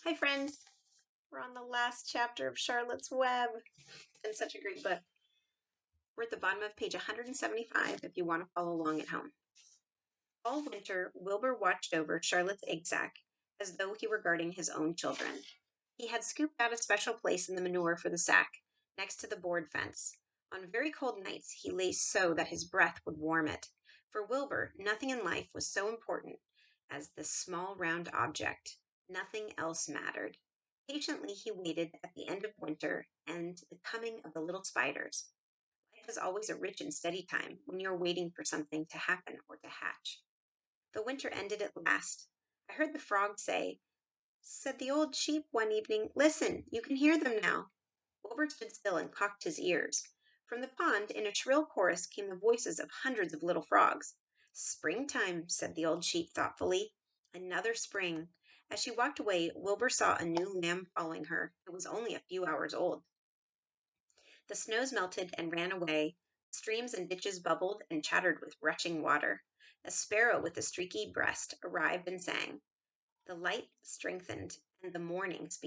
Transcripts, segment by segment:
Hi, friends. We're on the last chapter of Charlotte's Web. It's been such a great book. We're at the bottom of page 175 if you want to follow along at home. All winter, Wilbur watched over Charlotte's egg sack as though he were guarding his own children. He had scooped out a special place in the manure for the sack, next to the board fence. On very cold nights, he lay so that his breath would warm it. For Wilbur, nothing in life was so important as this small round object. Nothing else mattered. Patiently he waited at the end of winter and the coming of the little spiders. Life is always a rich and steady time when you're waiting for something to happen or to hatch. The winter ended at last. I heard the frog say, said the old sheep one evening, "Listen, you can hear them now." Wilbur stood still and cocked his ears. From the pond, in a shrill chorus, came the voices of hundreds of little frogs. "Springtime," said the old sheep thoughtfully. "Another spring." As she walked away, Wilbur saw a new lamb following her. It was only a few hours old. The snows melted and ran away. Streams and ditches bubbled and chattered with rushing water. A sparrow with a streaky breast arrived and sang. The light strengthened, and the mornings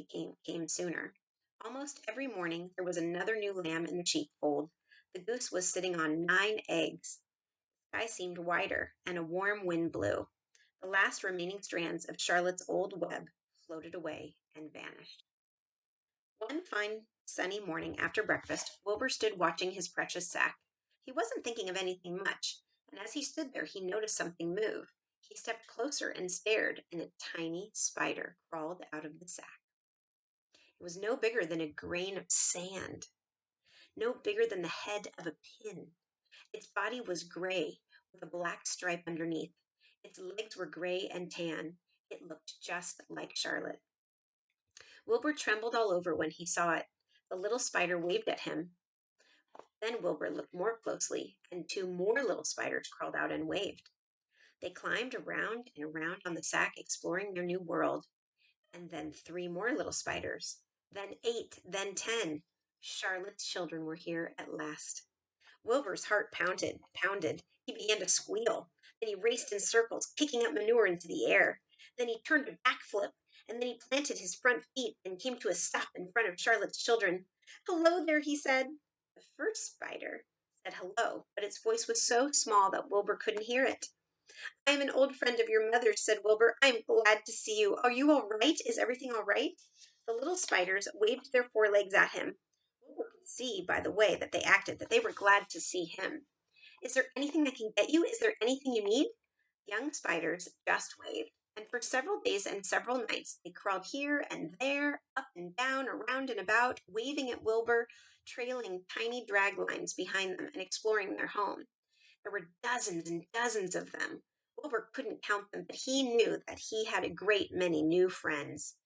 came sooner. Almost every morning there was another new lamb in the sheepfold. The goose was sitting on 9 eggs. The sky seemed wider, and a warm wind blew. The last remaining strands of Charlotte's old web floated away and vanished. One fine sunny morning after breakfast, Wilbur stood watching his precious sack. He wasn't thinking of anything much, and as he stood there, he noticed something move. He stepped closer and stared, and a tiny spider crawled out of the sack. It was no bigger than a grain of sand, no bigger than the head of a pin. Its body was gray with a black stripe underneath. Its legs were gray and tan. It looked just like Charlotte. Wilbur trembled all over when he saw it. The little spider waved at him. Then Wilbur looked more closely, and 2 more little spiders crawled out and waved. They climbed around and around on the sack, exploring their new world. And then 3 more little spiders. Then 8, then 10. Charlotte's children were here at last. Wilbur's heart pounded. He began to squeal. Then he raced in circles, kicking up manure into the air. Then he turned a backflip, and then he planted his front feet and came to a stop in front of Charlotte's children. "Hello there," he said. The first spider said hello, but its voice was so small that Wilbur couldn't hear it. "I am an old friend of your mother's," said Wilbur. "I am glad to see you. Are you all right? Is everything all right?" The little spiders waved their forelegs at him. Wilbur could see by the way that they acted that they were glad to see him. "Is there anything I can get you? Is there anything you need?" Young spiders just waved, and for several days and several nights they crawled here and there, up and down, around and about, waving at Wilbur, trailing tiny drag lines behind them and exploring their home. There were dozens and dozens of them. Wilbur couldn't count them, but he knew that he had a great many new friends.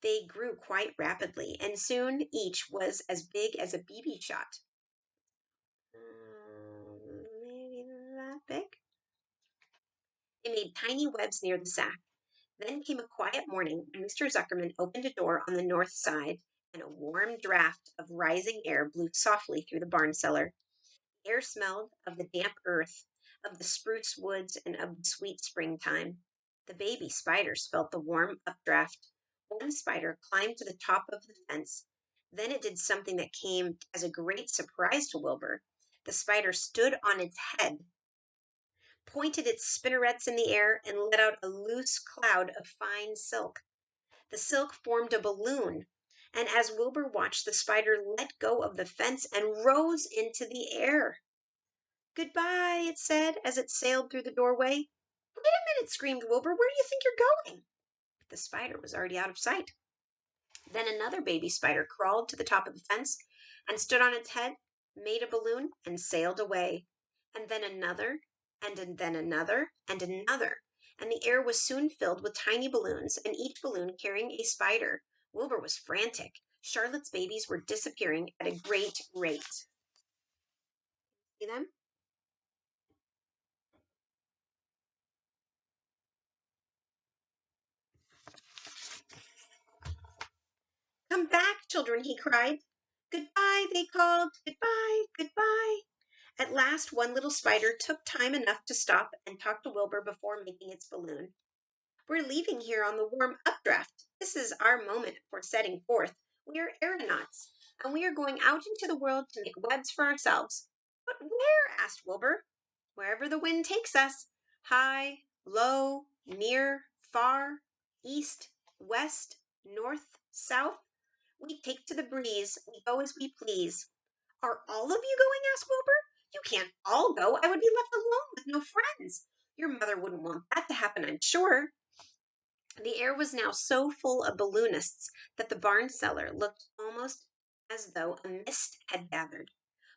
They grew quite rapidly, and soon each was as big as a BB shot. Maybe that big. They made tiny webs near the sack. Then came a quiet morning when Mr. Zuckerman opened a door on the north side, and a warm draft of rising air blew softly through the barn cellar. The air smelled of the damp earth, of the spruce woods, and of the sweet springtime. The baby spiders felt the warm updraft. One spider climbed to the top of the fence. Then it did something that came as a great surprise to Wilbur. The spider stood on its head, pointed its spinnerets in the air, and let out a loose cloud of fine silk. The silk formed a balloon, and as Wilbur watched, the spider let go of the fence and rose into the air. "Goodbye," it said as it sailed through the doorway. "Wait a minute," screamed Wilbur. "Where do you think you're going?" But the spider was already out of sight. Then another baby spider crawled to the top of the fence and stood on its head, made a balloon, and sailed away. And then another, and then another, and another. And the air was soon filled with tiny balloons, and each balloon carrying a spider. Wilbur was frantic. Charlotte's babies were disappearing at a great rate. See them? "Come back, children," he cried. "Goodbye," they called. "Goodbye, goodbye." At last, one little spider took time enough to stop and talk to Wilbur before making its balloon. We're leaving here on the warm updraft. This is our moment for setting forth. We are aeronauts, and we are going out into the world to make webs for ourselves. But where? Asked Wilbur. Wherever the wind takes us. High, low, near, far, east, west, north, south. We take to the breeze. We go as we please. Are all of you going? Asked Wilbur. You can't all go. I would be left alone with no friends. Your mother wouldn't want that to happen, I'm sure. The air was now so full of balloonists that the barn cellar looked almost as though a mist had gathered.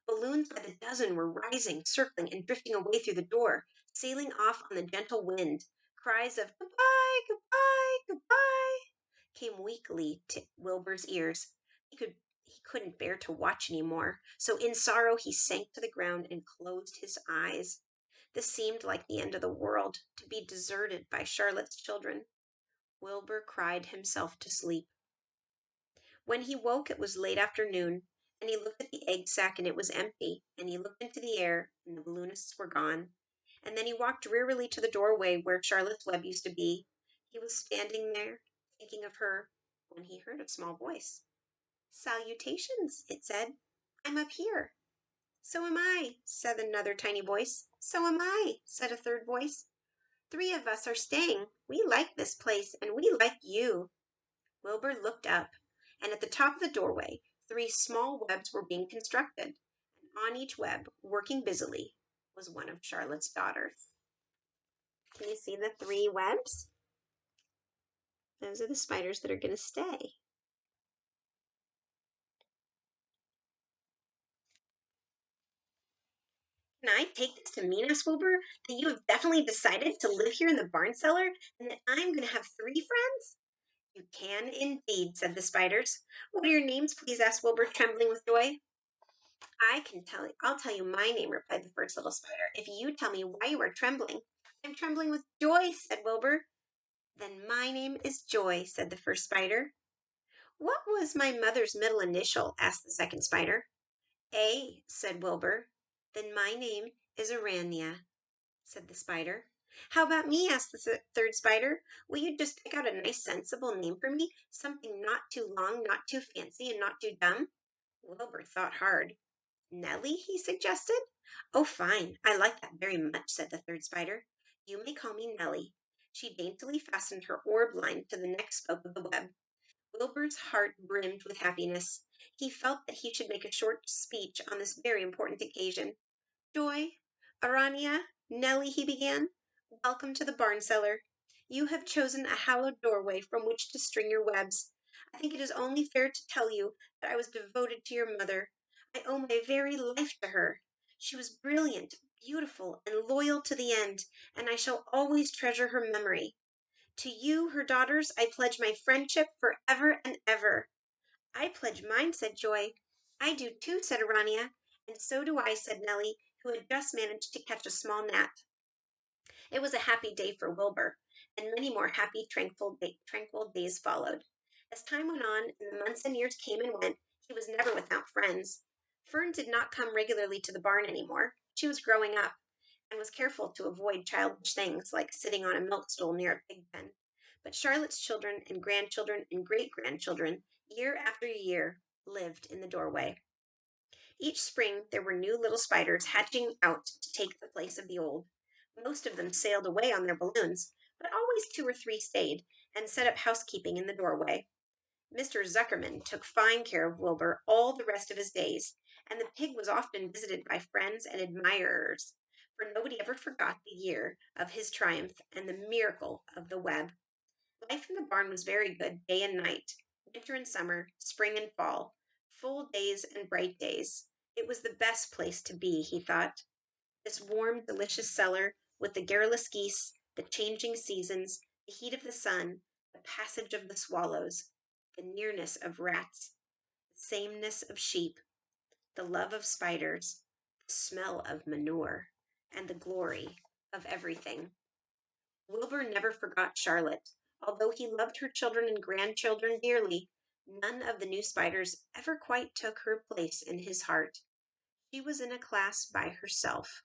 Balloons by the dozen were rising, circling, and drifting away through the door, sailing off on the gentle wind. Cries of "Goodbye, goodbye, goodbye" came weakly to Wilbur's ears. He couldn't bear to watch any more, so in sorrow he sank to the ground and closed his eyes. This seemed like the end of the world, to be deserted by Charlotte's children. Wilbur cried himself to sleep. When he woke, it was late afternoon, and he looked at the egg sack and it was empty, and he looked into the air and the balloonists were gone. And then he walked drearily to the doorway where Charlotte's Web used to be. He was standing there, thinking of her, when he heard a small voice. "Salutations," it said. "I'm up here." "So am I," said another tiny voice. "So am I," said a third voice. "Three of us are staying. We like this place, and we like you." Wilbur looked up, and at the top of the doorway, three small webs were being constructed, and on each web, working busily, was one of Charlotte's daughters. Can you see the three webs? Those are the spiders that are going to stay. Can I take this to mean, asked Wilbur, that you have definitely decided to live here in the barn cellar, and that I'm going to have three friends? "You can indeed," said the spiders. "What are your names, please?" asked Wilbur, trembling with joy. I'll tell you my name," replied the first little spider, "if you tell me why you are trembling." "I'm trembling with joy," said Wilbur. "Then my name is Joy," said the first spider. "What was my mother's middle initial?" asked the second spider. "A," said Wilbur. "Then my name is Arania," said the spider. "How about me?" asked the third spider. "Will you just pick out a nice, sensible name for me? Something not too long, not too fancy, and not too dumb?" Wilbur thought hard. "Nellie?" he suggested. "Oh, fine. I like that very much," said the third spider. "You may call me Nellie." She daintily fastened her orb line to the next spoke of the web. Wilbur's heart brimmed with happiness. He felt that he should make a short speech on this very important occasion. "Joy, Arania, Nellie," he began, "welcome to the barn cellar. You have chosen a hallowed doorway from which to string your webs. I think it is only fair to tell you that I was devoted to your mother. I owe my very life to her. She was brilliant, beautiful, and loyal to the end, and I shall always treasure her memory. To you, her daughters, I pledge my friendship forever and ever." "I pledge mine," said Joy. "I do too," said Arania. "And so do I," said Nellie, who had just managed to catch a small gnat. It was a happy day for Wilbur, and many more happy, tranquil days followed. As time went on, and the months and years came and went, he was never without friends. Fern did not come regularly to the barn any more. She was growing up, and was careful to avoid childish things like sitting on a milk stool near a pig pen. But Charlotte's children and grandchildren and great-grandchildren, year after year, lived in the doorway. Each spring there were new little spiders hatching out to take the place of the old. Most of them sailed away on their balloons, but always two or three stayed and set up housekeeping in the doorway. Mr. Zuckerman took fine care of Wilbur all the rest of his days, and the pig was often visited by friends and admirers, for nobody ever forgot the year of his triumph and the miracle of the web. Life in the barn was very good day and night, winter and summer, spring and fall, full days and bright days. It was the best place to be, he thought. This warm, delicious cellar, with the garrulous geese, the changing seasons, the heat of the sun, the passage of the swallows, the nearness of rats, the sameness of sheep, the love of spiders, the smell of manure, and the glory of everything. Wilbur never forgot Charlotte. Although he loved her children and grandchildren dearly, none of the new spiders ever quite took her place in his heart. She was in a class by herself,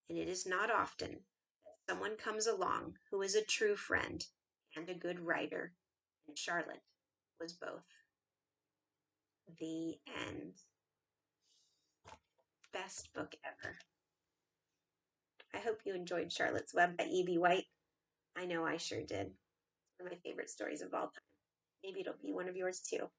and it is not often that someone comes along who is a true friend and a good writer, and Charlotte was both. The end. Best book ever. I hope you enjoyed Charlotte's Web by E.B. White. I know I sure did. One of my favorite stories of all time. Maybe it'll be one of yours too.